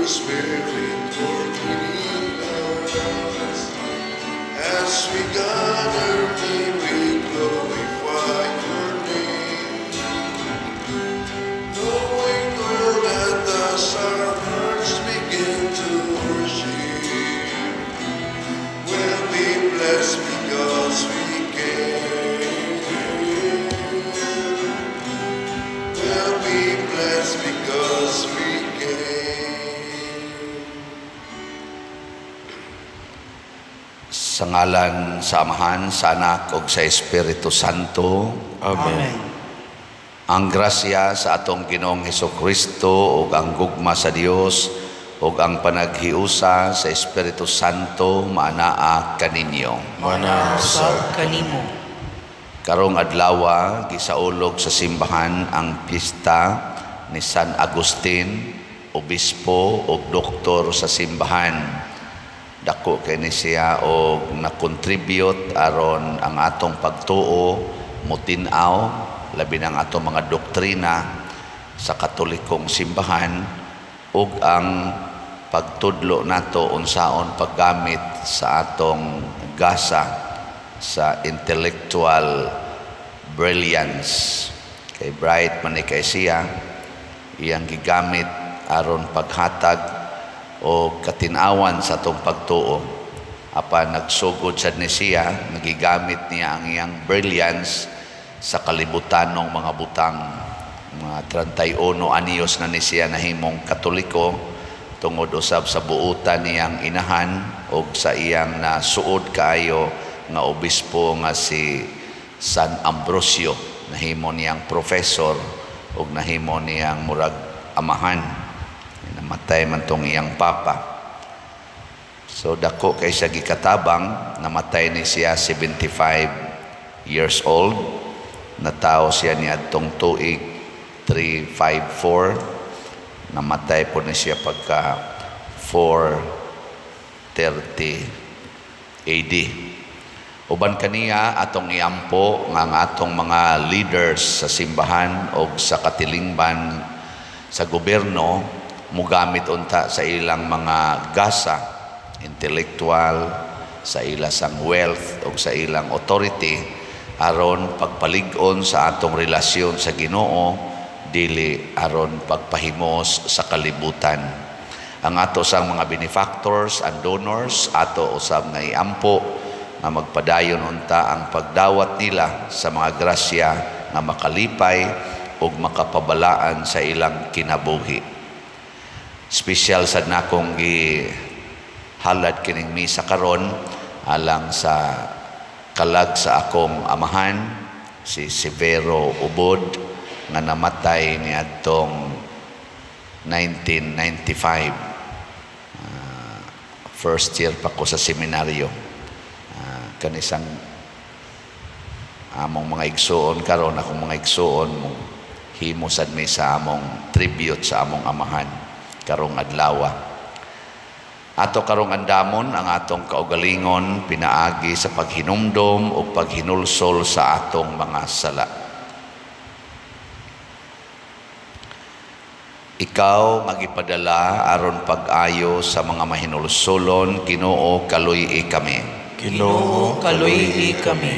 Spirit working in us. As we gather thee, we glorify your name. Knowing well that as our hearts begin to worship, we'll be blessed because we came. We'll be blessed because we Sa ngalan sa Amahan, sa Anak, ug sa Espiritu Santo. Amen. Ang grasya sa atong Ginoong Hesukristo ug ang gugma sa Dios ug ang panaghiusa sa Espiritu Santo maanaa kaninyo. Manasab kanimo. Karong adlaw gisaulog sa simbahan ang piyesta ni San Agustin, obispo ug doktor sa simbahan. Dako kay ni siya og na-contribute aron ang atong pagtuo mutinaw labi ng atong mga doktrina sa Katolikong simbahan ug ang pagtudlo nato unsaon paggamit sa atong gasa sa intellectual brilliance. Kay bright man ni kay siya, iyang gigamit aron paghatag o katinawan sa atong pagtuo. Apan nagsugod sad ni siya, nagigamit niya ang iyang brilliance sa kalibutanong mga butang. Mga 31 anyos na ni siya nahimong Katoliko tungod usab sa buutan niyang inahan o sa iyang nasuod kaayo nga obispo nga si San Ambrosio. Nahimo niyang professor o nahimo niyang murag amahan. Namatay man tong iyang papa. So dako kay siya gikatabang, namatay ni siya 75 years old. Natao siya ni adtong tuig 354. Namatay po ni siya pagka 430 AD. Uban kaniya atong iampo nga ang atong mga leaders sa simbahan o sa katilingban sa gobyerno mugamit unta sa ilang mga gasa intellectual, sa ilang wealth o sa ilang authority aron pagpalig-on sa atong relasyon sa Ginoo dili aron pagpahimos sa kalibutan. Ang ato sang mga benefactors and donors ato usab nga iampo nga magpadayon unta ang pagdawat nila sa mga grasya nga makalipay ug makapabalaan sa ilang kinabuhi. Special sad nakong gihalad kining misa karon alang sa kalag sa akong amahan si Severo Ubod nga namatay niadtong 1995. First year pa ko sa seminaryo. Kanisang among mga igsuon karon akong mga igsuon himo sad mi sa among tribute sa among amahan karong adlaw. Ato karong andamon ang atong kaugalingon pinaagi sa paghinumdom o paghinulsol sa atong mga sala. Ikaw magipadala aron pag-ayo sa mga mahinulsolon, Ginoo kaluy kami. Ginoo kaluy kami.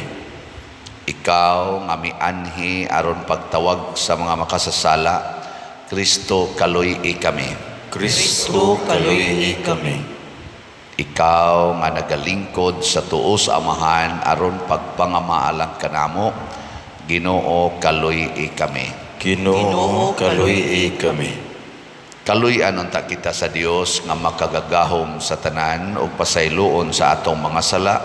Ikaw nga mianhi aron pagtawag sa mga makasasala, Kristo kaluy kami. Kristo kaluy kami. Ikaw nga nagalingkod sa tuo sa amahan aron pagpangamaalang kanamo, Ginoo kaluy kami. Ginoo kaluy kami. Kaluy-an unta kita sa Dios nga makagagahom sa tanan ug pasayloon sa atong mga sala,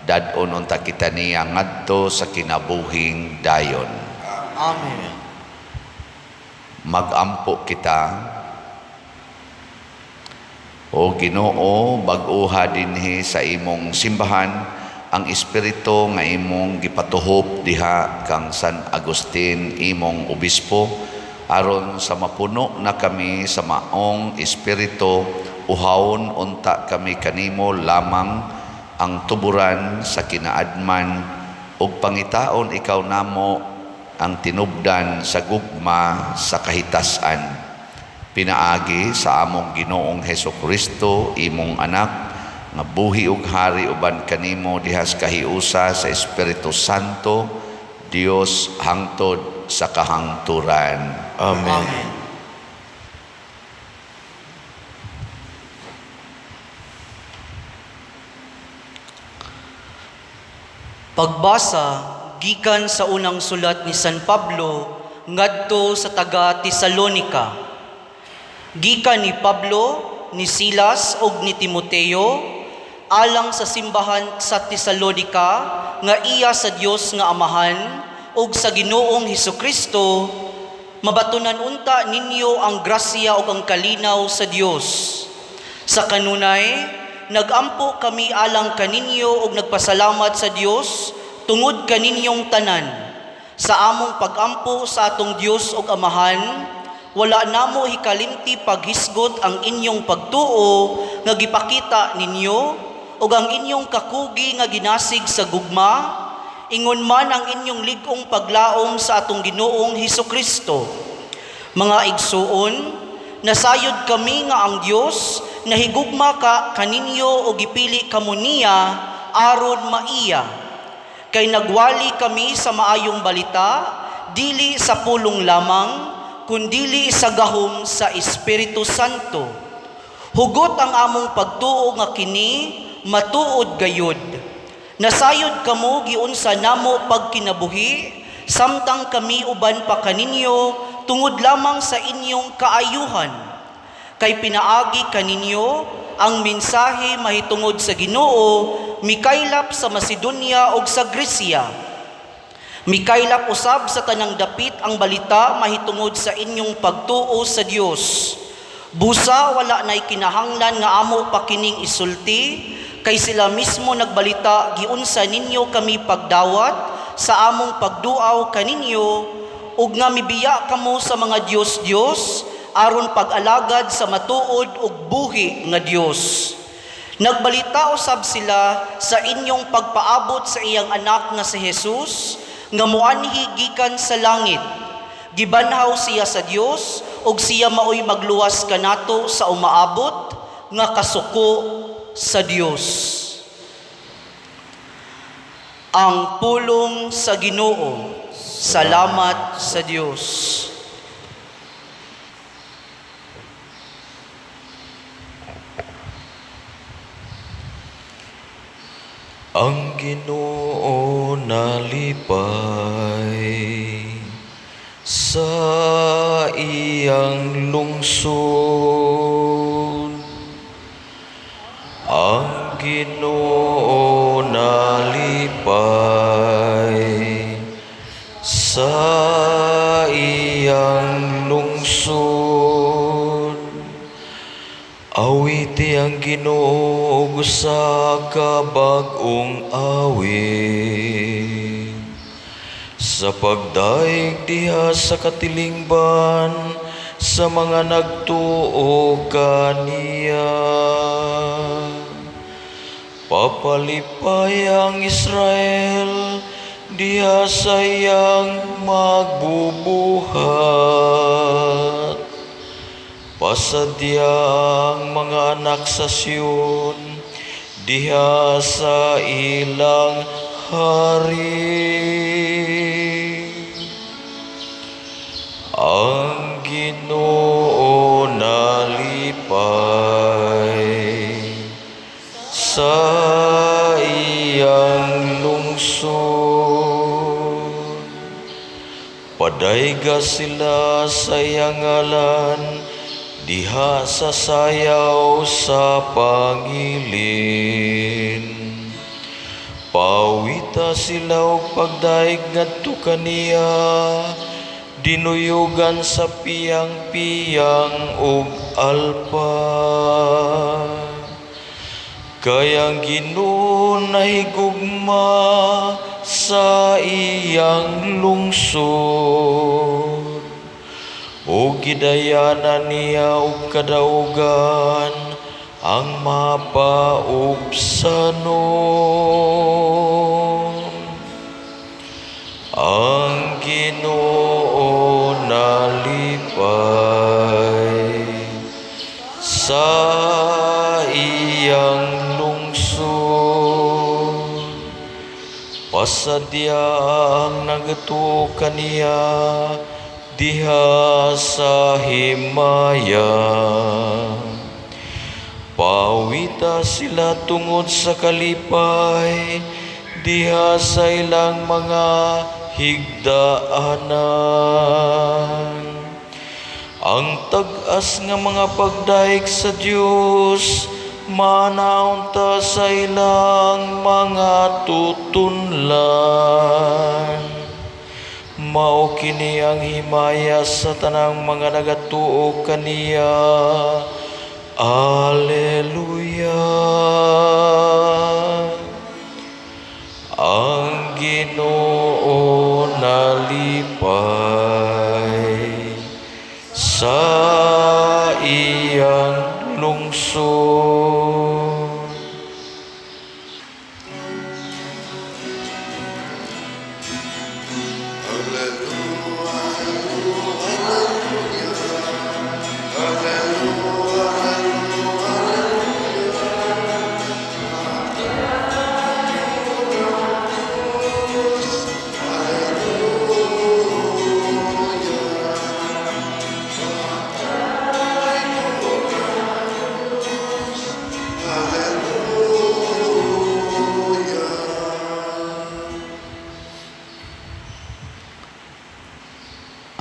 dad-on unta kita niya ngadto sa kinabuhing dayon. Amen. Magampo kita o Ginoo, bag-uha dinhi sa imong simbahan ang espiritu nga imong gipatuhop diha kang San Agustin imong obispo aron sa mapuno na kami sa maong espiritu uhawon unta kami kanimo lamang ang tuburan sa kinaadman ug pangitaon ikaw namo ang tinubdan sa gugma sa kahitasan. Pinaagi sa among Ginoong Hesukristo, imong anak, nga buhi ug hari uban kanimo dihas kahiusa sa Espiritu Santo, Dios hangtod sa kahangturan. Amen. Pagbasa gikan sa unang sulat ni San Pablo ngadto sa taga Tesalonica. Gikan ni Pablo, ni Silas ug ni Timoteo alang sa simbahan sa Tesalonica nga iya sa Dios nga Amahan ug sa Ginoong Hesukristo, mabatunan unta ninyo ang grasya ug ang kalinaw sa Dios. Sa kanunay, nagampo kami alang kaninyo ug nagpasalamat sa Dios tungod kaninyong tanan. Sa among pagampo sa atong Dios ug Amahan, wala namo hikalimti paghisgot ang inyong pagtuo nga gipakita ninyo ug ang inyong kakugi nga ginasig sa gugma, ingon man ang inyong lig-ong paglaom sa atong Ginoong Hesukristo. Mga igsuon, nasayod kami nga ang Dios nahigugma ka kaninyo o gipili kamo niya aron maiya. Kay nagwali kami sa maayong balita, dili sa pulong lamang, kundili sa gahom sa Espiritu Santo. Hugot ang among pagtuo nga kini matuod gayud. Nasayod kamo giunsa namo pagkinabuhi, samtang kami uban pa kaninyo tungod lamang sa inyong kaayuhan. Kay pinaagi kaninyo ang mensahe mahitungod sa Ginoo, mikaylap sa Macedonia ug sa Gresya. Mikaylap usab sa tanang dapit ang balita mahitungod sa inyong pagtuo sa Dios. Busa wala nay kinahanglan nga amo pa kining isulti, kay sila mismo nagbalita giunsa ninyo kami pagdawat sa among pagduaw kaninyo ug nga mibiya kamo sa mga Dios aron pag-alagad sa matuod ug buhi nga Dios. Nagbalita usab sila sa inyong pagpaabot sa iyang anak nga si Jesus, nga muanhi gikan sa langit. Gibanhaw siya sa Dios ug siya maoy magluwas kanato sa umaabot nga kasuko sa Dios. Ang pulong sa Ginoo. Salamat sa Dios. Ang Ginoo nalipay sa iyang lungsod. Ang Ginoo nalipay sa iyang lungsod. Awiti ang Ginoo ug sa kabag-ong awit. Sa pagdaig diha sa katilingban sa mga nagtuo kaniya. Papalipay ang Israel diha sa iyang magbubuhat. Pasadya ang mga anak sa Sion diha sa ilang hari. Ang Ginoo nalipay sa iyang lungsod. Padayga sila sa iyang ngalan diha sa sayaw sa pangilin. Pawita sila og pagdaig ngadto kaniya, dinuyugan sa piyang-piyang ug alpa. Kayang Ginoo nahigugma sa iyang lungsod. O gidayanan niya og kadaugan ang mapaubsanon. Ang Ginoo nalipay sa iyang lungsod. Pasadyang nagatuo kaniya diha sa himaya. Pawita sila tungod sa kalipay diha sa ilang mga higdaanan. Ang tag-as nga mga pagdaig sa Dios manaunta sa ilang mga tutunlan. Mao kini ang himaya sa tanang mga nagatuo kaniya. Alleluia. Ang Ginoo nalipay sa iyang lungsod.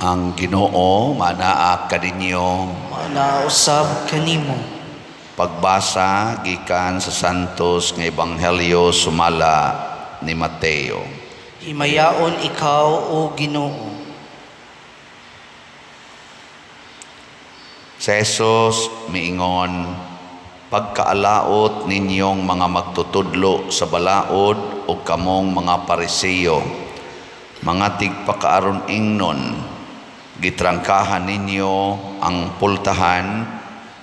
Ang Ginoo manaa kaninyo. Manausab kanimo. Pagbasa gikan sa Santos nga Ebanghelyo sumala ni Mateo. Himayaon ikaw, O Ginoo. Si Jesus miingon, pagkaalaot ninyong mga magtutudlo sa balaod o kamong mga Pariseo, mga tigpakaaron ingnon, gitrangkahan ninyo ang pultahan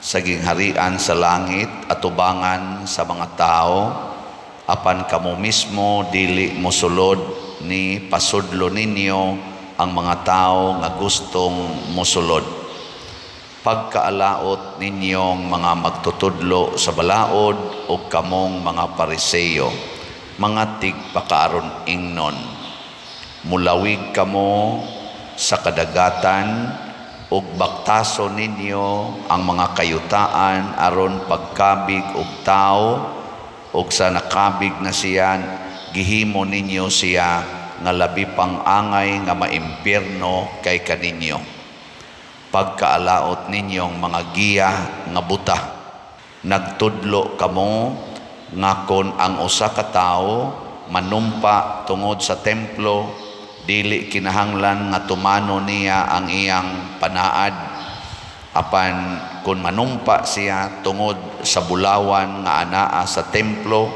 sa gingharian sa langit at tubangan sa mga tao, apan kamo mismo dili mosulod ni pasudlo ninyo ang mga tao nga gustong mosulod. Pagkaalaot ninyong mga magtutudlo sa balaod o kamong mga Pariseo, mga tigpakaaron ingnon, mulawig kamo sa kadagatan ug baktaso ninyo ang mga kayutaan aron pagkabig og tao, ug sa nakabig na siya gihimo ninyo siya nga labi pang angay nga maimpierno kay kaninyo. Pagkaalaot ninyong mga giya nga buta, nagtudlo kamo nga kon ang usa ka tawo manumpa tungod sa templo, dili kinahanglan nga tumano niya ang iyang panaad, apan kung manumpa siya tungod sa bulawan nga anaa sa templo,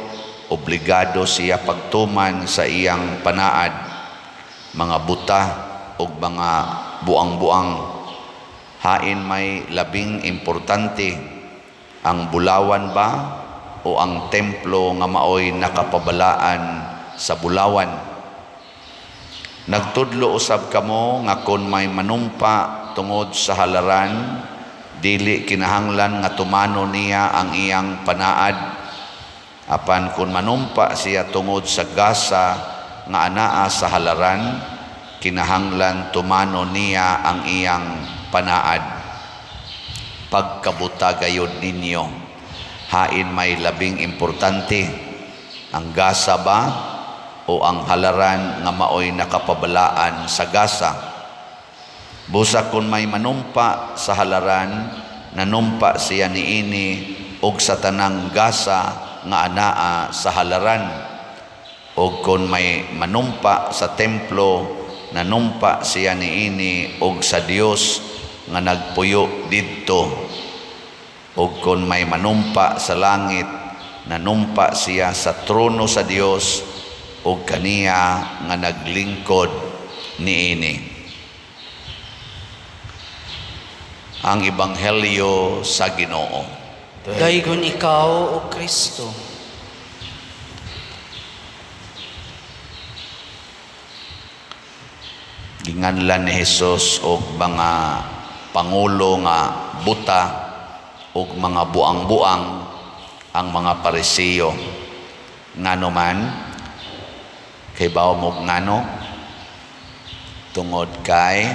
obligado siya pagtuman sa iyang panaad. Mga buta o mga buang-buang, hain may labing importante, ang bulawan ba o ang templo nga maoy nakapabalaan sa bulawan? Nagtudlo usab kamo nga kon may manumpa tungod sa halaran, dili kinahanglan nga tumano niya ang iyang panaad, apan kon manumpa siya tungod sa gasa nga anaa sa halaran, kinahanglan tumano niya ang iyang panaad. Pagkabuta gayud ninyo, hain may labing importante, ang gasa ba o ang halaran nga maoy nakapabalaan sa gasa? Busa kun may manumpa sa halaran, nanumpa siya niini og sa tanang gasa nga anaa sa halaran. O kun may manumpa sa templo, nanumpa siya niini og sa Dios nga nagpuyo didto. O kun may manumpa sa langit, nanumpa siya sa trono sa Dios o kaniya nga naglingkod niini. Ang Ebanghelyo sa Ginoo. Daygon ikaw, O Kristo. Ginganlan ni Jesus og mga pangulo nga buta ug mga buang-buang ang mga Parisiyo. Ngano man, kay bawo mo ngano, tungod kay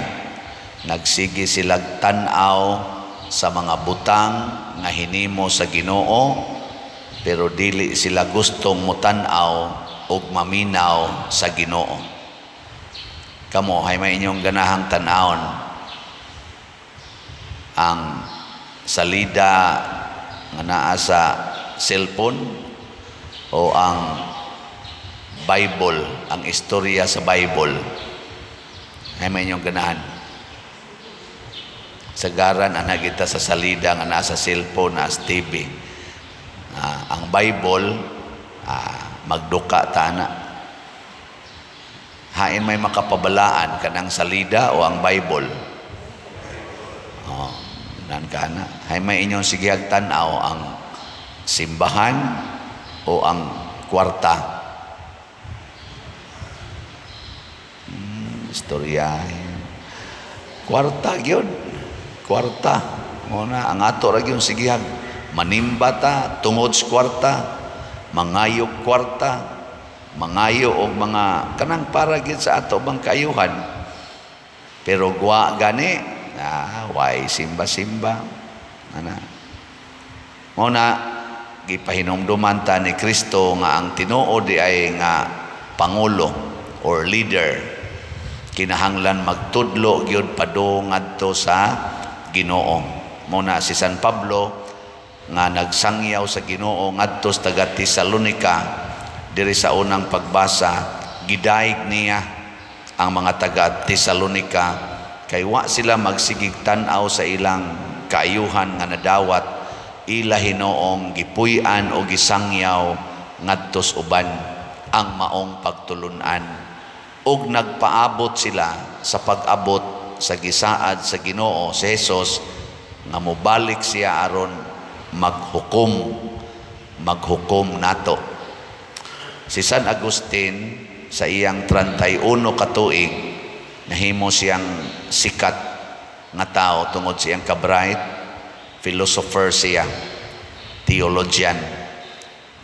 nagsigi silag tan-aw sa mga butang nga hinimo sa Ginoo, pero dili sila gustong mutan-aw ug maminaw sa Ginoo. Kamo hay may inyong ganahang tan-awon ang salida nga naa sa cellphone o ang Bible, ang istorya sa Bible. Hay may inyong ganahan. Sagaran ana kita sa salida nga naa sa cellphone, naa sa TV. Ang Bible magduka ta na. Hain may makapabalaan kanang salida o ang Bible. Nan kana. Hay may inyong sigihag tan-aw ang simbahan o ang kwarta. Istorya. Kwarta gyud. Kwarta. Muna ang ato ra gyud sigihag. Manimba ta tungod sa kwarta, mangayog kwarta, mangayo og mga kanang para gid sa ato bang kaayuhan. Pero guwa gani, way simba-simba. Ana. Muna gipahinumduman ta ni Kristo nga ang Tinuo di ay nga pangulo or leader. Kinahanglan magtudlo gyud padung ngadto sa Ginoo. Muna si San Pablo nga nagsangyaw sa Ginoo ngadto sa taga Tesalonica, diri sa unang pagbasa gidayeg niya ang mga taga Tesalonica kay wa sila magsigig tan-aw sa ilang kaayuhan nga nadawat ila hinoong gipuy-an o gisangyaw ngadto sa uban ang maong pagtulunan, ug nagpaabot sila sa pag-abot sa gisaad sa Ginoo si Jesus nga mobalik siya aron maghukom nato. Si San Agustin sa iyang 31 ka tuig nahimo siyang sikat nga tao tungod sa iyang ka-bright, philosopher siya, theologian.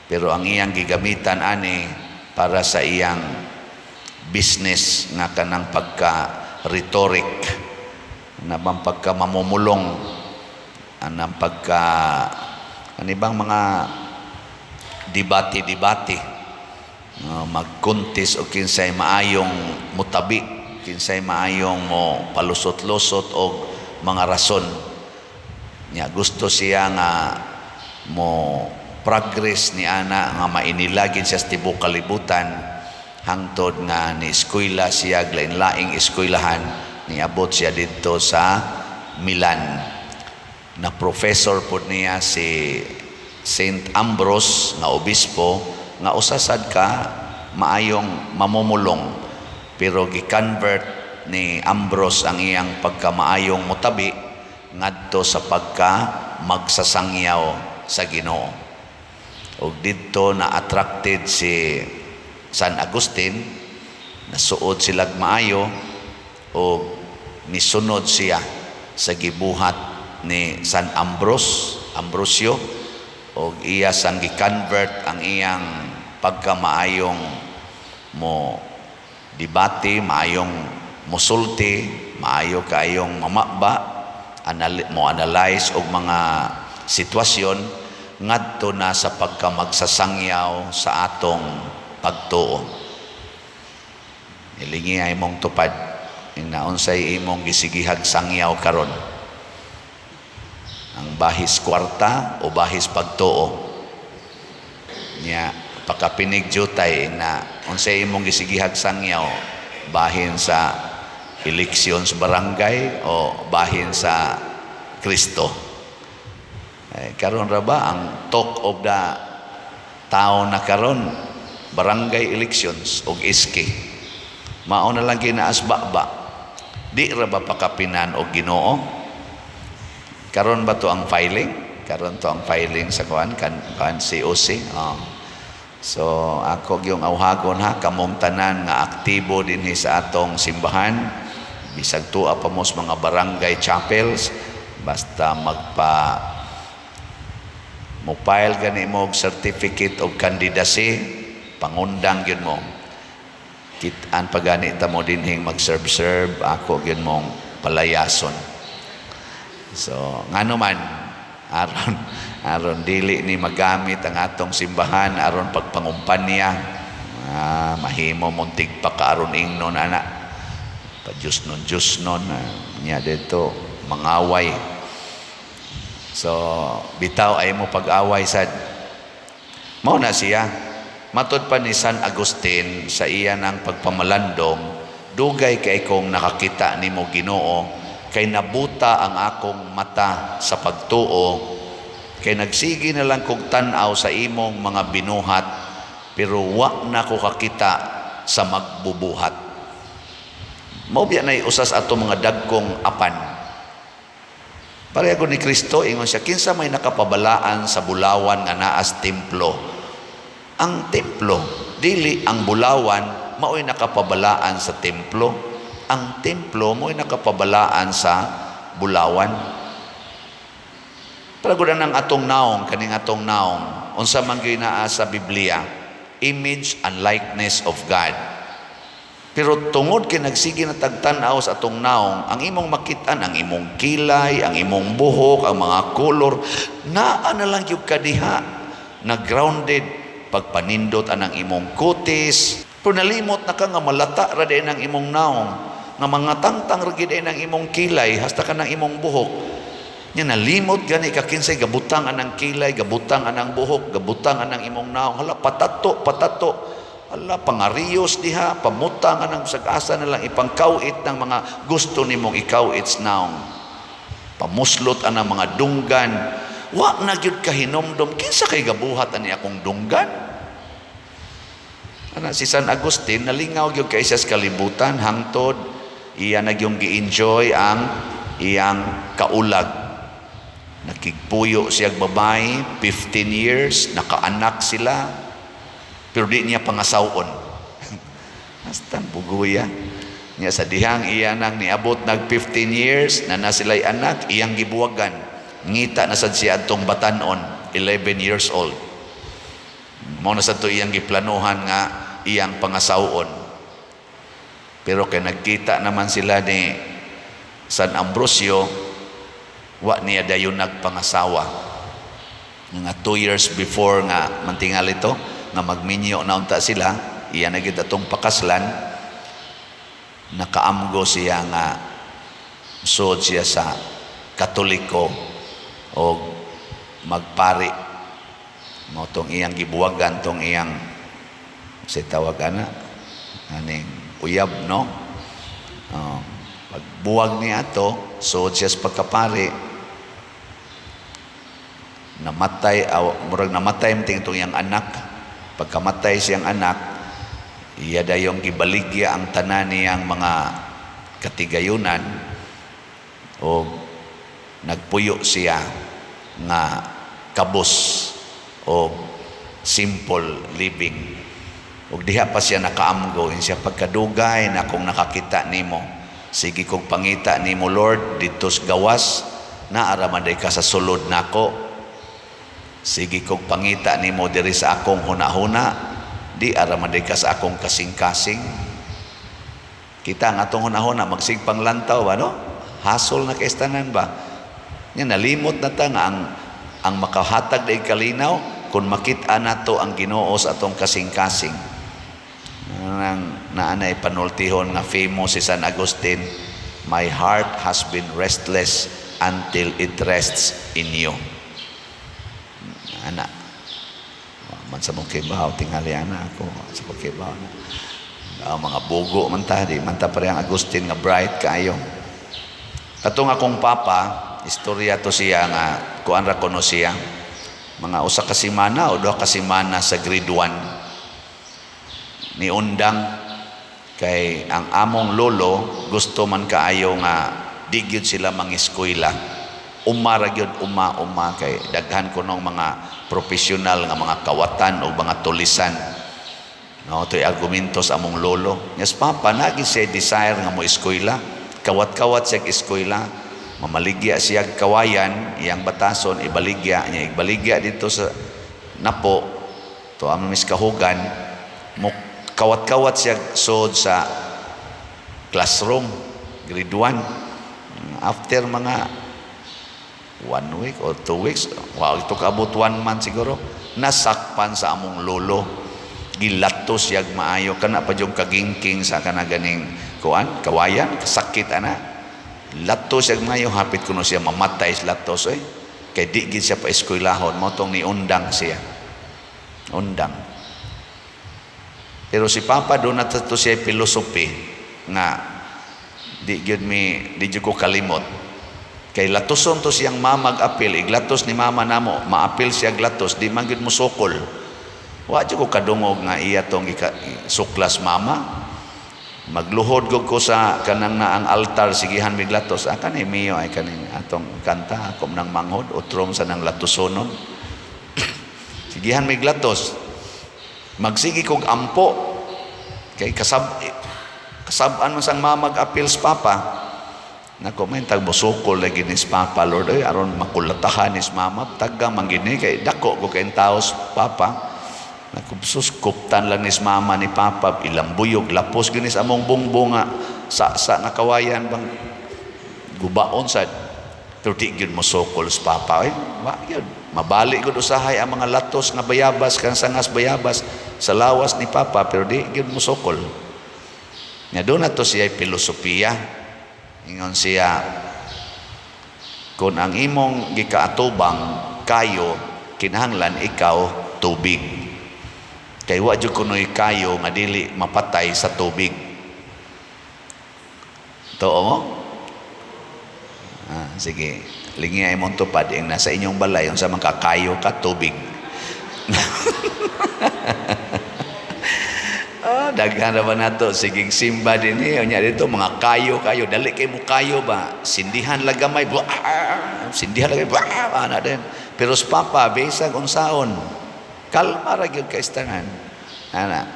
Pero ang iyang gigamitan ani para sa iyang business nga kanang pagka-rhetoric, na bang pagka-mamumulong, anang pagka anibang mga debate magkuntis o kinsay maayong mutabi, kinsay maayong mo palusot-lusot o mga rason niya. Gusto siya nga mo progress ni ana nga mainilagin siya sa tibok kalibutan hangtod nga ni eskwela siya lain-laing eskwelahan, niabot siya dito sa Milan. Na professor po niya si Saint Ambrose nga obispo nga usasad ka maayong mamumulong, pero gi-convert ni Ambrose ang iyang pagkamaayong mutabi ngadto sa pagka magsasangyaw sa Ginoo. Ug didto na attracted si San Agustin, nasuod silag maayo ug misunod siya sa gibuhat ni San Ambrosio, o iya sang gi-convert ang iyang pagkamaayong mo debate, maayong musulti, maayo kaayong mamaba, mo analyze og mga sitwasyon ngadto na sa pagkamagsasangyaw sa atong pagtuo. Ilingi ay mong tupad na unsay imong gisigihag sangyaw karon, ang bahis kwarta o bahis pagtuo niya. Pakapinig jutay na unsay imong gisigihag sangyaw, bahin sa eleksyon sa barangay o bahin sa Kristo. Karon ra ba ang talk of the town na karon, barangay elections o iski, mao na lang ginaasba ba, di ra ba pakapinan og Ginoo? Karon ba to ang filing? Karon to ang filing sa kan COC. So ako yung awhagon ha, kamong tanan nga aktibo dinhi sa atong simbahan, bisag tuwa pa mos mga barangay chapels, basta Mo-file gani mo og certificate of candidacy, pangundang yun mo. Kitaan pa gani ta mo dinhing mag-serve-serve, ako yun mong palayason. So, ngano man, aron dili ni magamit ang atong simbahan, aron pagpangumpanya, mahimo muntig pa kaaron ingnon ana. Pa-Diyos nun, niya dito, mangaway. So, bitaw ay mo pag-away sad. Mao na siya. Matod pa ni San Agustin sa iya ng pagpamalandong, dugay kay kong nakakita ni mo Ginoo, kay nabuta ang akong mata sa pagtuo, kay nagsigi na lang kong tanaw sa imong mga binuhat, pero wa na ko kakita sa magbubuhat. Mao biya nay usas ato mga dagkong apan. Pareho ni Kristo, ingon siya, kinsa may nakapabalaan sa bulawan nga naas templo. Ang templo, dili ang bulawan, mao'y nakapabalaan sa templo. Ang templo, mao'y nakapabalaan sa bulawan. Pareho na ng atong naong, kaning atong naong, unsa man gyud naa sa Biblia, image and likeness of God. Pero tungod kay nagsige na tagtanaw sa atong naong, ang imong makitaan, ang imong kilay, ang imong buhok, ang mga kolor, naa na lang yung kadiha, na grounded, pagpanindot anang imong kutis. Pero nalimot na ka nga malata ra din ang imong naong, nga mga tangtang ra gid ang imong kilay, hasta ka ng imong buhok. Nya nalimot gani ka kinsay gabutang anang kilay, gabutang anang buhok, gabutang anang imong naong. Hala, patato. Ala, pangariyos diha, pamutang anang sag-asa na lang ipangkawit ng mga gusto nimong ikawit naong. Pamuslot anang mga dunggan. Wa na gyud kahinomdom, kinsa kay gabuhat ani akong dunggan? Ana si San Agustin nalingaw gyud kay sa kalibutan, hangtod iya na gyung gi-enjoy ang iyang kaulag. Nakigpuyo siyang babae, 15 years, nakaanak sila. Pero di niya pangasawon. Hasta buguya. Niya sa dihang iya nang niabot nag 15 years na sila'y anak, iyang gibuwagan. Ngita na sad siya atong batanon, 11 years old. Mao na sad to iyang giplanuhan nga iyang pangasawon. Pero kay nagkita naman sila ni San Ambrosio, wa niya dayon nagpangasawa. Nga 2 years before nga mantingal ito, nga magminyo na unta sila, iya na gid atong pakaslan, nakaamgo siya nga sud siya sa Katoliko o magpari. Mo tong iyang gibuwagan, tong iyang si tawag ana aning uyab, no? Pagbuwag niya ato, sud siya sa pagkapari, namatay, murag namatay mting itong iyang anak. Pagkamatay siyang anak, iya dayong gibaligya ang tanan niyang mga katigayunan o nagpuyo siya nga kabus o simple living. Ug diha pa siya nakaamgo, siya pagkadugay na kung nakakita nimo, sige kong pangita nimo Lord dito sa gawas, naara man day ka sa sulod nako. Sige kong pangita nimo diri sa akong hunahuna, di aramaday ka sa akong kasing-kasing. Kita ang atong hunahuna, magsigpang lantaw, ano? Hasol na kaistanan ba? Yan, nalimot na ta nga ang makahatag na kalinaw, kung makita na to ang Ginoo sa atong kasing-kasing. Naanay panultihon nga famous si San Agustin, my heart has been restless until it rests in you. Anak, man sa mong kibaw, tingali ana ako sa pagkibaw na. Mga bugo man ta, di man ta parehang Agustin nga bright kayo. Katong akong papa, istorya to siya nga, kuan ra kuno siya, mga usa ka semana o 2 ka semana sa grade 1. Niundang kay ang among lolo, gusto man kaayo nga, di gyud sila mangiskwela. Umara gyud uma kay daghan ko ng mga profesional nga mga kawatan o mga tulisan. No, to'y argumento sa among lolo. Yes, papa, nagi siya desire nga mo eskwela. Kawat-kawat siya eskwela. mamaligya siya kawayan, iyang batason, ibaligya niya, ibaligya dito sa napo, to ang miskahugan, mo kawat-kawat siya sod sa classroom, grade 1. After mga 1 week or 2 weeks, wow, ito kaabot 1 month siguro, nasakpan sa among lolo. Gilatos yag maayo, kana pa yung kagingking sa kanaganing kuan, kawayan, kasakit ana. Latos yag maayo, hapit kuno siya mamatay sa latos eh. Kay di gid siya pa eskwelahon, mo tong niundang siya. Undang. Pero si Papa doon na to siya filosofi nga di gyud ko kalimot. Kay latoson to siyang mamag apil, iglatos ni mama namo, maapil siya glatos, di man gyud mo sukol. Wa jud ko kadungog nga iya tong suklas mama. Magluhod ko sa kanang naang altar sigihan mig latos. Kani miyo ay kaning atong kanta ako nang manghod utrom sa nang latosonon. Sigihan mig latos. Magsigi kog ampo kay kasab-an man sang mamag apil sa Papa. Nako may tagbosukol lagi ni Papa Lord ay aron makulatahan ni mama tagga mangini kay dako ko kay taos Papa. Nakubsus kuptan lang ni mama ni Papa ilang buyog lapos ginis among bungbunga sa nakawayan bang gubaon sad tuti gyud mo sokol sa Papa ay wa gyud mabalik gud usahay ang mga latos nga bayabas kan sangas bayabas sa lawas ni Papa pero di gyud mo sokol nya do na to siya filosofiya ingon siya kun ang imong gikaatubang kayo kinahanglan ikaw tubig. Kay wa jud kunoy kayo nga dili mapatay sa tubig. Too mo? Sige, lingi ay mong tupad yung nasa inyong balay yung sa mga kayo ka tubig. Daghan na ba na to? Siging simba din nya dito mga kayo dali kay mo kayo ba? Sindihan lagamay sindihan lagamay ana din. Pero sa Papa bisag unsaon kalma ra gyud ka istangan ana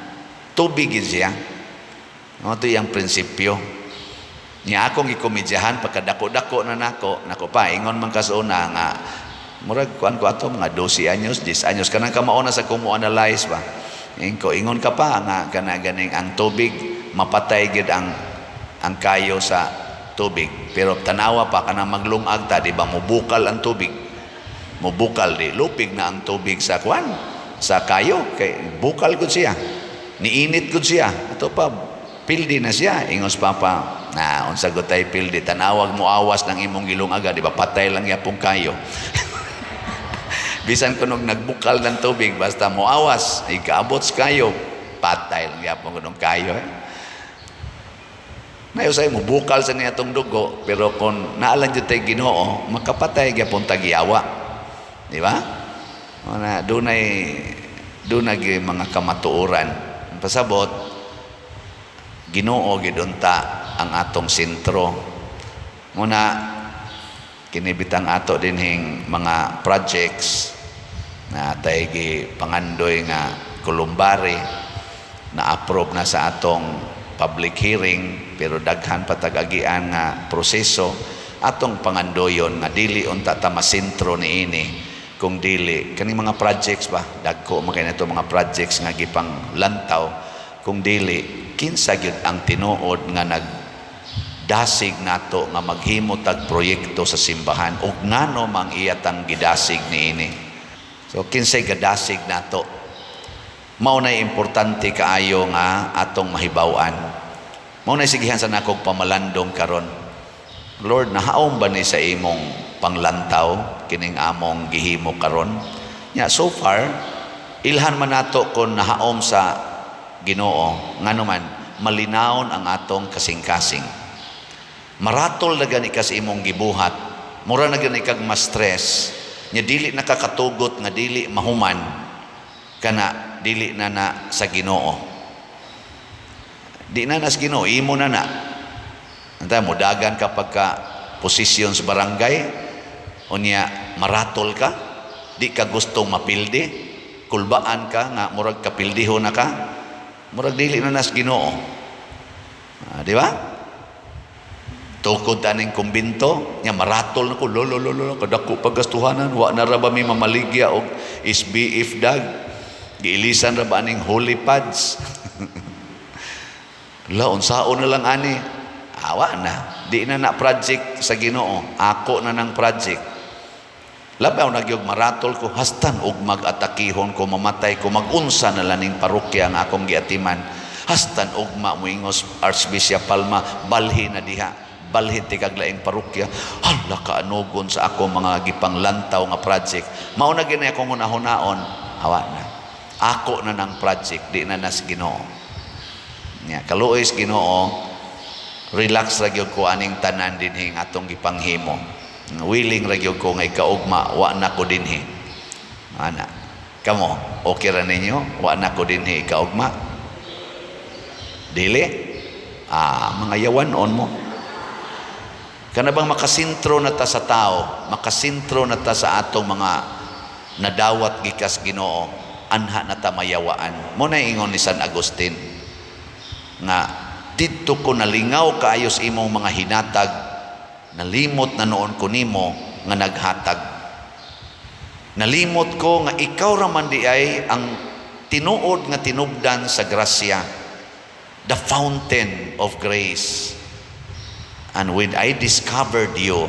tubig gyud siya mo to yang prinsipyo niya akong gikomedyahan pagkadako-dako na nako pa ingon man kasuna nga murag kuan ko ato mga 12 anyos 10 anyos kanang kamauna sa kumo analyze ba ingon ka pa nga kana ganing ang tubig mapatay gyud ang kayo sa tubig pero tanawa pa kana maglungag ta di ba mubukal ang tubig mubukal di lupig na ang tubig sa kuan sa kayo kay bukal gud siya niinit gud siya ato pa pildi na siya ingos Papa na unsa gud tay pildi tanawag mo awas ng imong gilungaga di ba patay lang yapong kayo bisan kunog nagbukal ng tubig basta mo awas ikaabot sa kayo patay lang yapong kunong kayo na usay mo bukal sa niya tong dugo pero kung naalan jud tay Ginoo makapatay gyapon tagyawa di ba? Mana dunay mga kamatuoran pasabot Ginoo gid unta ang atong sentro muna kinibitang ato dinhing mga projects na tay gi pangandoy nga kulumbari na approve na sa atong public hearing pero daghan patag-agian nga proseso atong pangandoyon nga dili unta ta masentro niini kung dili kaning mga projects ba dagko makay nato mga projects nga gipang lantaw kung dili kinsa gyud ang tinuod nga nagdasig nato nga maghimo tag proyekto sa simbahan ug ngano mang iyatang gidasig niini so kinsay gadasig nato mao nay importante kaayo nga atong mahibaw-an mao nay sigihan sa nakog pamalandong karon Lord nahaom ba ni sa imong panglantaw kining among gihimo karon nya so far ilhan man nato kon nahaom sa Ginoo ngano man malinawon ang atong kasing-kasing maratol na gani ka sa imong gibuhat mura na gani kag ma-stress nya dili nakakatugot nga dili mahuman kana dili na sa Ginoo di na sa Ginoo imo na anta mo dagan kapag ka posisyon sa barangay unya maratol ka di ka gustong mapildi kulbaan ka nga murag kapildiho na ka murag dili na nas Ginoo di ba Tukod aning kumbinto, nya maratol nako lolo kadako pagastuhanan, wa na ra ba mi mamaligya og SBF dag. Giilisan ra ba aning holy pads. La unsaon na lang ani. Awa na, di na project sa Ginoo. Ako na ng project. Labaw nagyog maratol ko, hastan og mag-atakihon ko, mamatay ko, magunsa na laning parokya ang akong giatiman. Hastan og muingos Archbishop Palma, balhin na diha. Balhin ti kaglaing parokya. Hala kaanugon sa ako mga gipanglantaw nga project. Mao na ginay akong hunahunaon. Awa na. Ako na ng project, di na nas Ginoo. Nya kaluoy Ginoo, relax ra gyud ko aning tanan dinhi atong gipanghimo. Willing ra gyud ko nga ikaugma, wa na ko dinhi. Ana. Kamo, okay ra ninyo? Wa na ko dinhi ikaugma. Dili? Mga yawanon mo. Kana bang makasintro na ta sa tao, makasintro na ta sa atong mga nadawat gikas Ginoo, anha na ta mayawaan. Mo na ingon ni San Agustin nga didto ko nalingaw kaayos imong mga hinatag, nalimot na noon ko nimo nga naghatag. Nalimot ko nga ikaw raman di ay ang tinuod nga tinubdan sa grasya, the fountain of grace. And when I discovered you,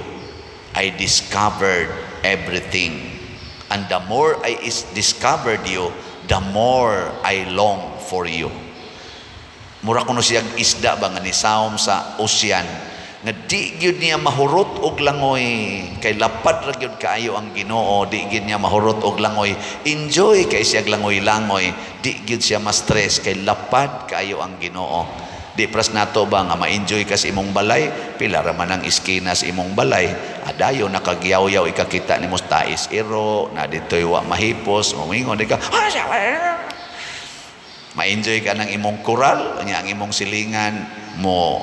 I discovered everything. And the more I discovered you, the more I long for you. Mura kuno siyang isda ba nga nisawom sa ocean, nga di gyud niya mahurot og langoy, kay lapad ra gyud kaayo ang Ginoo, di gyud niya mahurot og langoy. Enjoy kay siya langoy-langoy, di gyud siya ma-stress kay lapad kaayo ang Ginoo. Di pras nato ba nga ma-enjoy ka sa imong balay, pila ra man ang iskina sa imong balay, adayo nakagyaw-yaw ikakita ni Mustais iro, na ditoy wa mahipos, mumingon di ka, ma-enjoy ka ng imong koral, ang imong silingan mo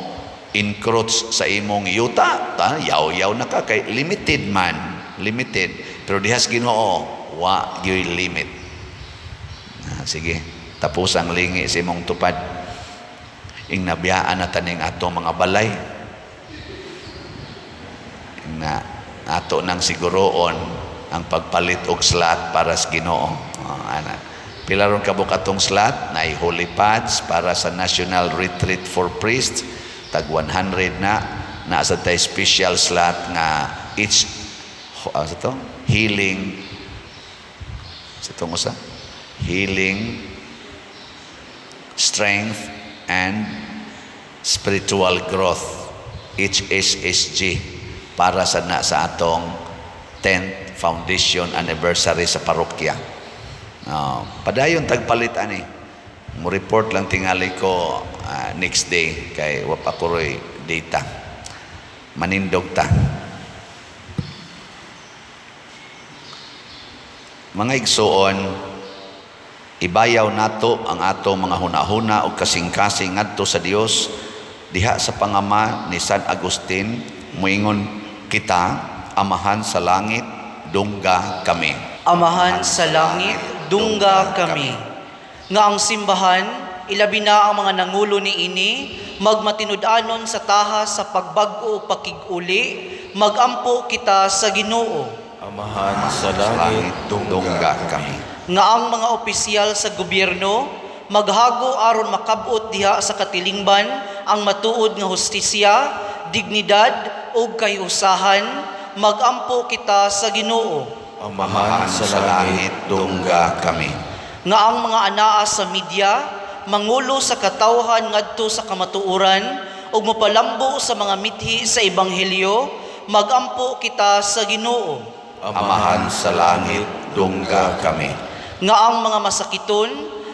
encroach sa imong yuta, yaw-yaw na ka, kay limited man, limited. Pero dihas Ginoo, wa gyud limit. Sige, tapos ang lingi sa imong tupad. Ing nabiyaan na taning ato mga balay. Na ato nang siguroon ang pagpalit og slot para sa Ginoo. Ana. Pila ron kabuk atong slot na holy pads para sa National Retreat for Priests, tag 100 na sa tay special slot nga each healing healing, strength and spiritual growth, HSSG, para sa atong 10th foundation anniversary sa parokya. Padayon tagpalit ani. Mo report lang tingali ko next day kay wapakuroy data. Manindog ta. Mga igsuon, ibayaw nato ang ato mga hunahuna o kasing-kasing ngadto sa Dios diha sa pangama ni San Agustin, muingon kita, amahan sa langit, dungga kami. Amahan sa langit, dungga kami. Nga ang simbahan, ilabi na ang mga nangulo ni ini, magmatinud-anon sa taha sa pagbag-o pakig-uli, magampo kita sa Ginoo. Amahan sa langit, dungga kami. Nga ang mga opisyal sa gobyerno maghago aron makabot diha sa katilingban ang matuod nga hustisya, dignidad ug kayusahan, magampo kita sa Ginoo. Amahan sa langit, dungga kami. Nga ang mga anaa sa media mangulo sa katawhan ngadto sa kamatuoran ug mopalambo sa mga mithi sa ebanghelyo, magampo kita sa Ginoo. Amahan sa langit, dungga kami. Nga ang mga masakiton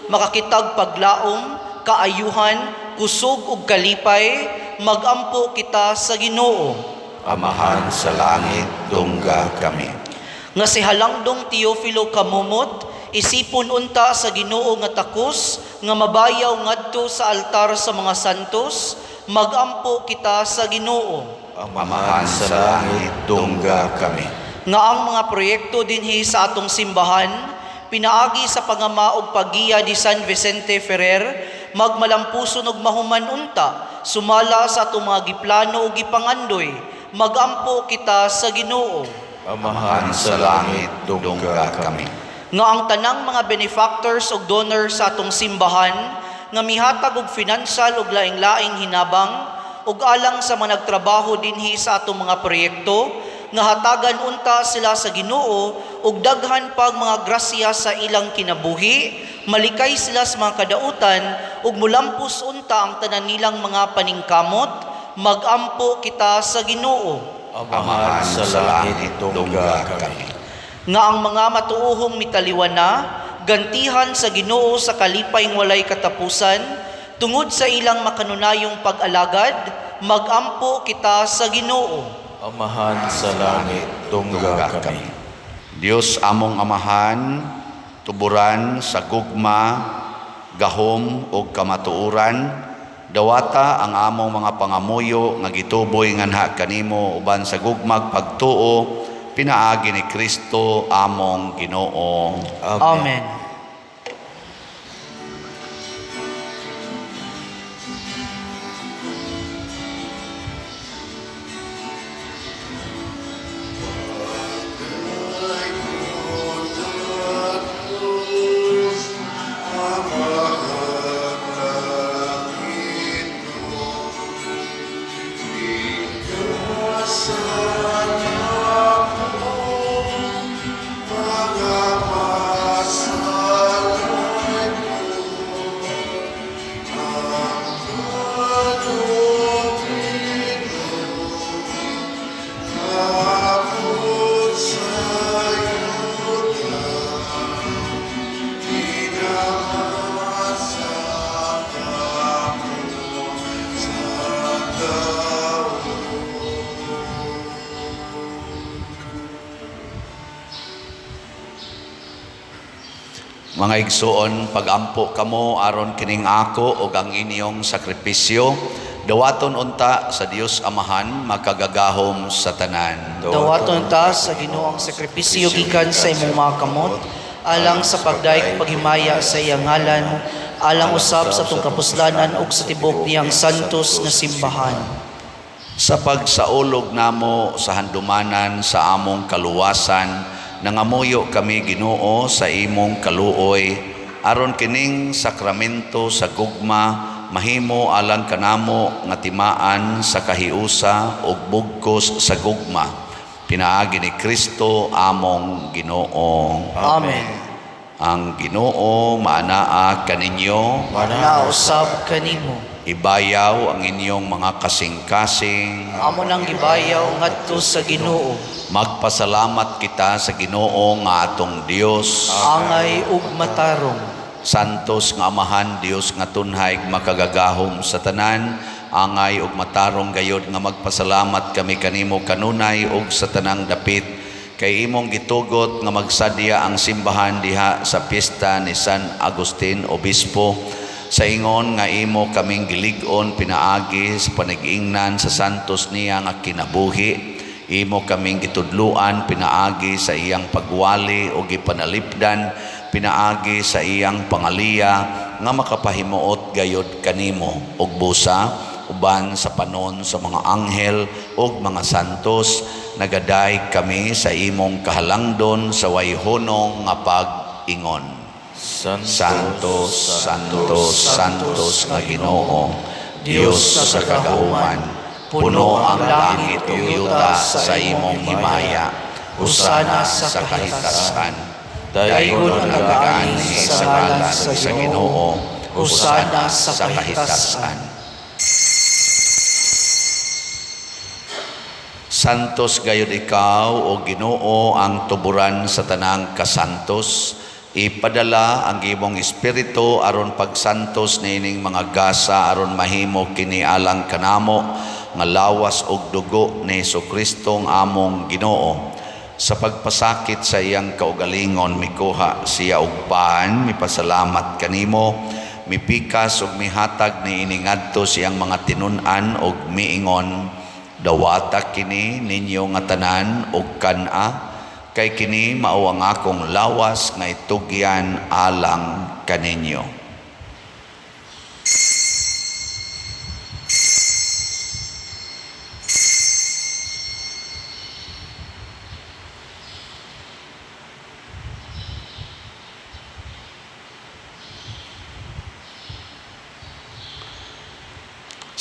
makakitag paglaom, kaayuhan, kusog ug kalipay, magampo kita sa Ginoo. Amahan sa langit, dungga kami. Nga si Halangdong Teofilo Kamumot, isipon unta sa Ginoo nga takos, nga mabayaw ngadto sa altar sa mga santos, magampo kita sa Ginoo. Amahan sa langit, dungga kami. Nga ang mga proyekto dinhi sa atong simbahan, pinaagi sa pangama og paggiya di San Vicente Ferrer, magmalampuson og mahuman unta sumala sa atong mga giplano ug gipangandoy, magampo kita sa Ginoo. Amahan sa langit, dungga kami. Nga ang tanang mga benefactors ug donors sa atong simbahan nga mihatag og financial ug laing-laing hinabang ug alang sa mga nagtrabaho dinhi sa atong mga proyekto nga hatagan unta sila sa Ginoo ug daghan pag mga grasya sa ilang kinabuhi, malikay sila sa mga kadautan ug mulampos unta ang tanan nilang mga paningkamot, magampo kita sa Ginoo. Amahan sa langit, dungga kami. Nga ang mga matuohong mitaliwan na, gantihan sa Ginoo sa kalipayng walay katapusan, tungod sa ilang makanunayong pag-alagad, magampo kita sa Ginoo. Amahan sa langit, dungga kami. Dios among amahan, tuburan sa gugma, gahom ug kamatuoran, dawata ang among mga pangamuyo nga gituboy nganha kanimo uban sa gugmag pagtuo, pinaagi ni Kristo among Ginoo. Amen. Mga igsoon, pagampo kamo aron kining ako ug ang inyong sakripisyo, dawaton unta sa Dios Amahan makagagahom sa tanan. Dawaton ta sa Ginoo ang sakripisyo gikan sa imong mga kamot, alang sa pagdaig paghimaya sa iyang ngalan, alang usab sa atong kapuslanan ug sa tibok niyang santos nga simbahan. Sa pagsaulog namo sa handumanan sa among kaluwasan, nangamuyo kami Ginoo sa imong kaluoy, aron kining sakramento sa gugma mahimo alang kanamo nga timaan sa kahiusa ug bugkos sa gugma. Pinaagi ni Kristo among Ginoo. Amen. Ang Ginoo maanaa kaninyo, Nausab kanimo. ibayaw ang inyong mga kasing-kasing. Amo nang gibayaw ngadto sa Ginoo. Magpasalamat kita sa Ginoo nga atong Dios. Angay ug matarong. Santos nga Amahan Dios nga tunhay makagagahom sa tanan, angay ug matarong gayod nga magpasalamat kami kanimo kanunay ug sa tanang dapit kay imong gitugot nga magsadya ang simbahan diha sa piyesta ni San Agustin Obispo. Sa ingon nga imo kaming gilig-on pinaagi sa panag-ingnan sa santos niya nga kinabuhi, imo kaming gitudluan pinaagi sa iyang pagwali o gipanalipdan pinaagi sa iyang pangaliya nga makapahimuot gayod kanimo ug busa uban sa panon sa mga anghel ug mga santos, nagaday kami sa imong kahalangdon sa wayhonong nga pag-ingon. Santos, Santos, Santos nga Ginoo, Dios sa kagahuman, puno ang langit ug yuta sa imong himaya, husana sa kahitasan. Daygon ang nagani sa ngalan sa Ginoo, husana sa kahitasan. Santos gayud ikaw o Ginoo ang tuburan sa tanang kasantos. Ipadala ang imong espiritu aron pagsantos niining mga gasa aron mahimo kini alang kanamo nga lawas ug dugo ni Jesucristo ang among Ginoo. Sa pagpasakit sa iyang kaugalingon mikuha siya og paan, mipasalamat kanimo, mipikas ug mihatag niini ngadto siyang mga tinun-an ug miingon, dawata kini ninyo nga tanan ug kana, kay kini mao ang akong lawas nga itugyan alang kaninyo.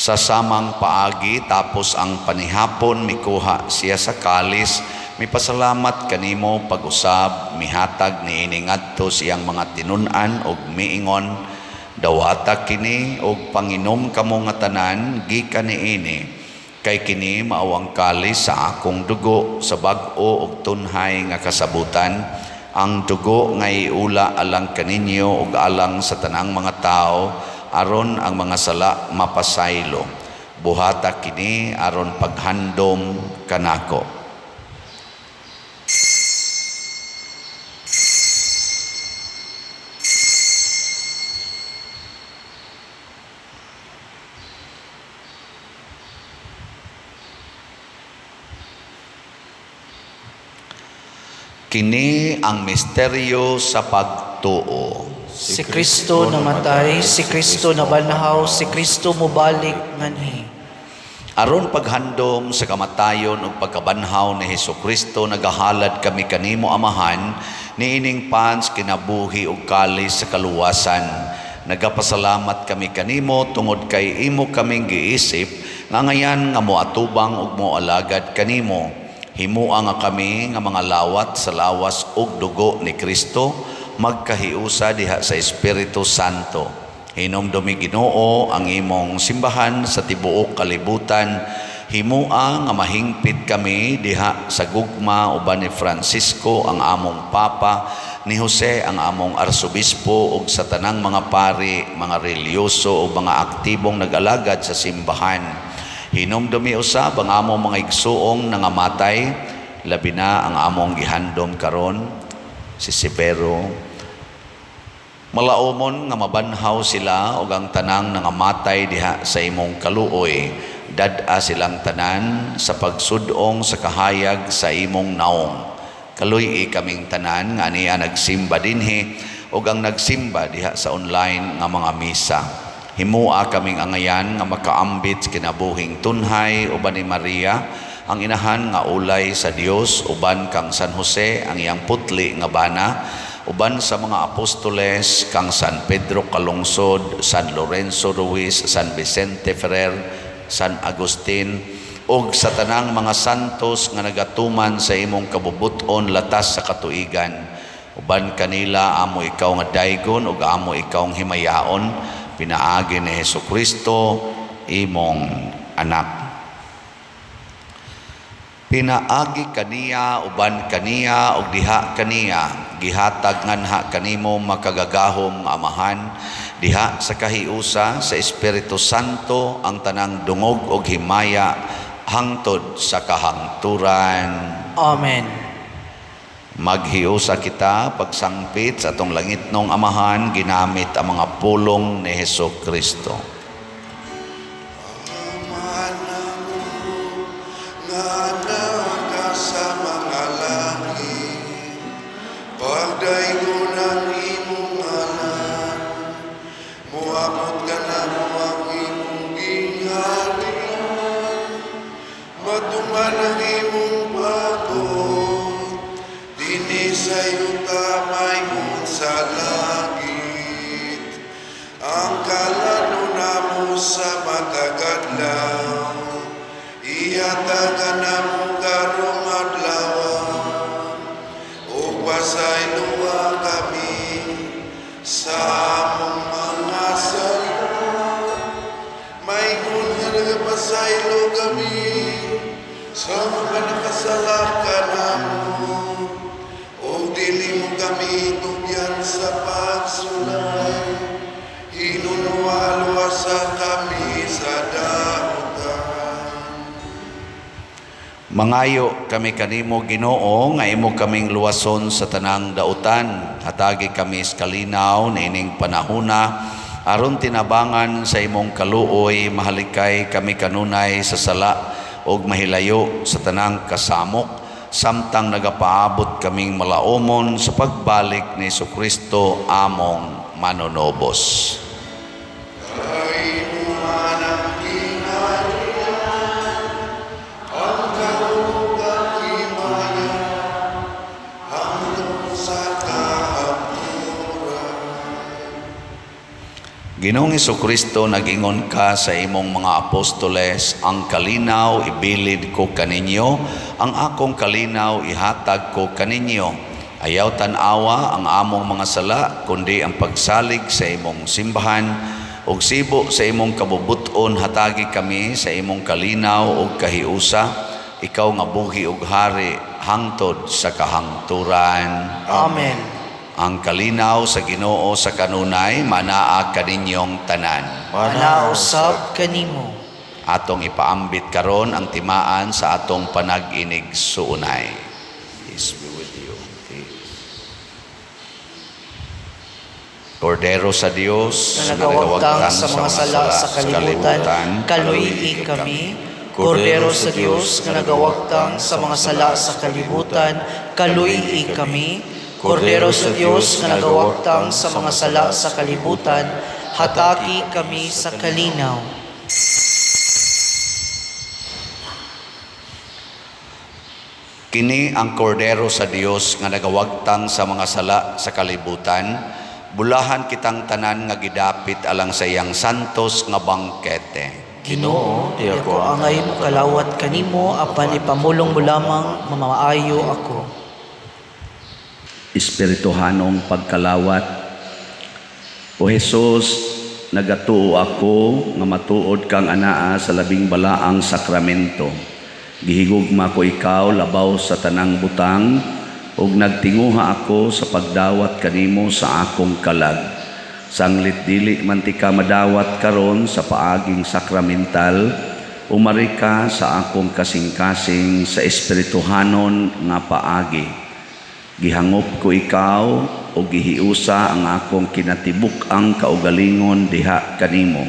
Sa samang paagi tapos ang panihapon mikuha siya sa kalis, mipasalamat kanimo pag-usab, mihatag niini ngadto siyang mga tinun-an og miingon, dawata kini og panginom kamo nga tanan gikan niini. Kay kini maawang kalis sa akong dugo sa bag-o ug tunhay nga kasabutan, ang dugo nga iula alang kaninyo ug alang sa tanang mga tao aron ang mga sala mapasaylo. Buhata kini aron paghandom kanako. Kini ang misteryo sa pagtuo. Si Kristo namatay, si Kristo nabanhaw, si Kristo mubalik nganhi. Aron paghandom sa kamatayon ug pagkabanhaw ni Hesukristo, nagahalad kami kanimo Amahan, niining pans kinabuhi ug kalis sa kaluwasan. Nagapasalamat kami kanimo tungod kay imo kaming giisip nga ngayan nga moatubang ug moalagad kanimo. Himua nga kami nga mga lawat sa lawas ug dugo ni Kristo, magkahiusa diha sa Espiritu Santo. Hinumdumi Ginoo ang imong simbahan sa tibuok kalibutan. Himua nga mahingpit kami diha sa gugma uban ni Francisco ang among Papa, ni Jose ang among Arsobispo ug sa tanang mga pari, mga reliyoso o mga aktibong nag-alagad sa simbahan. Hinumdumi usab ang among mga igsuong nangamatay, labi na ang among gihandom karon si Severo. Malaumon nga mabanhaw sila ug ang tanang nangamatay diha sa imong kaluoy, dad-a silang tanan sa pagsudong sa kahayag sa imong naong. Kaluy kaming tanan nga niya nagsimba dinhi ug ang nagsimba diha sa online nga mga misa. Himua kaming angayan nga makaambit kinabuhing tunhay uban ni Maria, ang inahan nga ulay sa Dios, uban kang San Jose ang iyang putli nga bana, uban sa mga apostoles kang San Pedro Calungsod, San Lorenzo Ruiz, San Vicente Ferrer, San Agustin, ug sa tanang mga santos nga nagatuman sa imong kabubuton latas sa katuigan. Uban kanila amo ikaw nga daygon ug amo ikaw nga himayaon, pinaagi ni Hesukristo imong anak. Pinaagi kaniya uban kaniya ug diha kaniya, gihatag nganha kanimo makagagahom Amahan, diha sa kahiusa sa Espiritu Santo ang tanang dungog ug himaya hangtod sa kahangturan. Amen. Maghiusa kita pagsangpit sa atong langitnong Amahan ginamit ang mga pulong ni Hesukristo. Amanamu nga naga sa mga langit, pagdaygon ang imong anak, muamot ka na mo ang imong gingharian, matuman ang imong pagod, dini sa yuta may sa langit, ang kalano na mo sa matagadlaw, ihatagan na mo karong adlawan, o pasayloa kami sa among mga sala, may nga nagapasaylo kami sa mga nakasalaka namo, o dili mo kami tugyan sa pagsulay, hinunualwasa kami sa dautan. Mangayo kami kanimo Ginoo nga imo kaming luwason sa tanang dautan. Hatagi kami sa kalinaw niining panahona aron tinabangan sa imong kaluoy, mahalikay kami kanunay sa sala ug mahilayo sa tanang kasamok, samtang nagapaabot kaming malaumon sa pagbalik ni Hesukristo among manonobos. Ginoong Jesucristo, nag-ingon ka sa imong mga apostoles, ang kalinaw ibilid ko kaninyo, ang akong kalinaw ihatag ko kaninyo. Ayaw tanawa ang among mga sala, kundi ang pagsalig sa imong simbahan, ug sibo sa imong kabubuton hatagi kami sa imong kalinaw ug kahiusa, ikaw nga buhi ug hari hangtod sa kahangturan. Amen. Ang kalinaw sa Ginoo sa kanunay manaa kaninyong tanan. Manausab kanimo. Atong ipaambit karon ang timaan sa atong panag-inig suunay. Peace be with you. Kordero sa Dios, Na nagawagtang sa mga sala sa kalibutan, kaluy kami. Kordero sa Dios, na nagawagtang sa mga sala sa kalibutan, kaluy kami. Kordero sa Diyos na nagawagtang sa mga sala sa kalibutan, hataki kami sa kalinaw. Kini ang kordero sa Dios nga nagawagtang sa mga sala sa kalibutan, bulahan kitang tanan nga gidapit alang sa iyang santos nga bangkete. Ginoo, di ako angay mo kalawat kanimo, apan ipamulong mo lamang mamaayo ako. Espirituhanong pagkalawat. O Jesus, nagatuo ako nga matuod kang anaa sa labing balaang sakramento. Gihigugma ko ikaw labaw sa tanang butang, ug nagtinguha ako sa pagdawat kanimo sa akong kalag. Sanglit dili man ti ka madawat karon sa paaging sakramental, umari ka sa akong kasing-kasing sa espirituhanon nga paagi. Gihangop ko ikaw o gihiusa ang akong kinatibuk ang kaugalingon diha kanimo.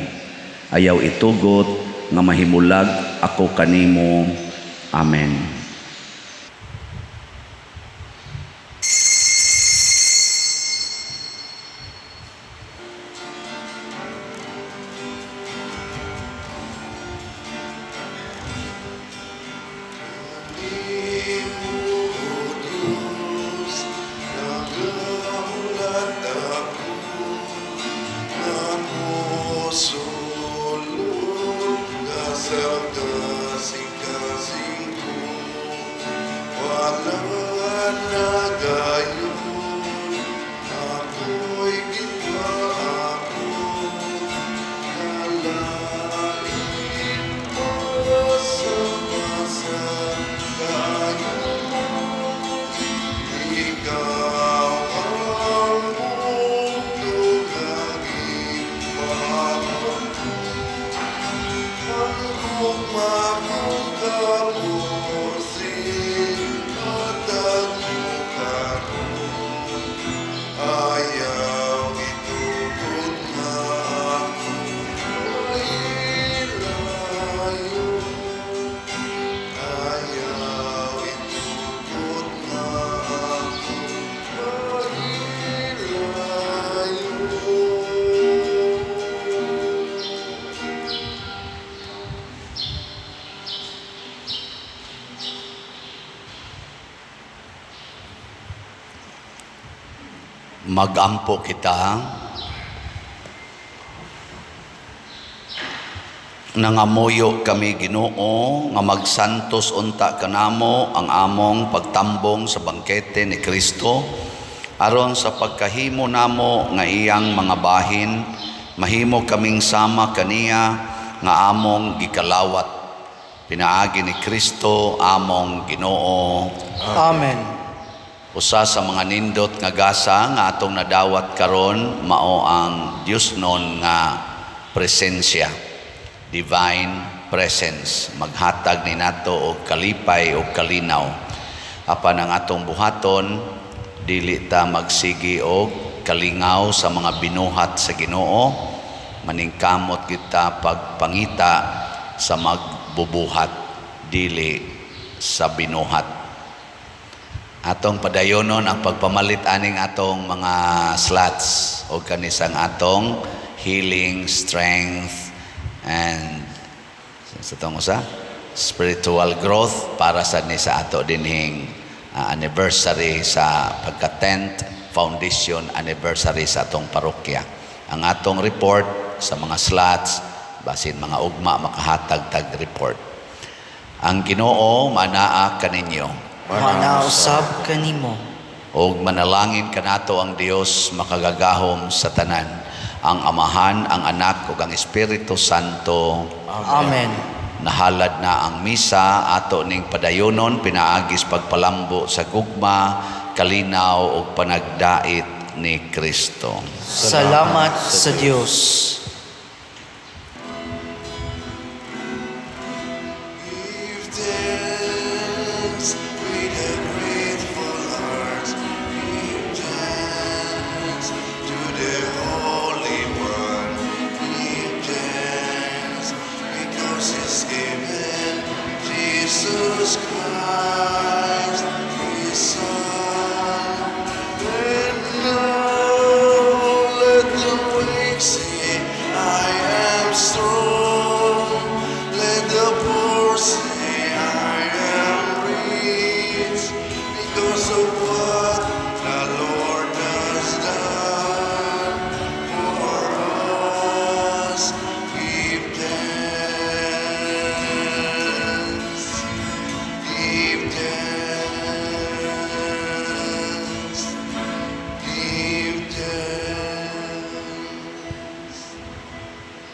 Ayaw itugot nga mahimulag ako kanimo. Amen. Magampo kita, nangamuyo kami Ginoo nga magsantos unta kanamo ang among pagtambong sa bangkete ni Kristo, aron sa pagkahimo namo nga iyang mga bahin, mahimo kaming sama kaniya nga among gikalawat. Pinaagi ni Kristo among Ginoo. Amen. Usa sa mga nindot nga gasa nga atong nadawat karon mao ang Dios non nga presensya, divine presence, maghatag ni nato og kalipay og kalinaw. Apan ang atong buhaton dili ta magsigi og kalingaw sa mga binuhat sa Ginoo, maningkamot kita pagpangita sa magbubuhat dili sa binuhat. Atong padayonon ang pagpamalit aning atong mga slots o kanisang atong healing, strength, and sa itong usa, spiritual growth para sa ni sa ato dinhing anniversary sa pagka 10th foundation anniversary sa atong parokya. Ang atong report sa mga slots, basin mga ugma makahatag tag report. Ang Ginoo manaa kaninyo. Manausab kanimo. Og manalangin kanato ang Dios makagagahom sa tanan, ang Amahan, ang Anak ug ang Espiritu Santo. Amen. Nahalad na ang misa, ato ning padayonon pinaagis pagpalambo sa gugma, kalinaw ug panagdait ni Kristo. Salamat sa Dios.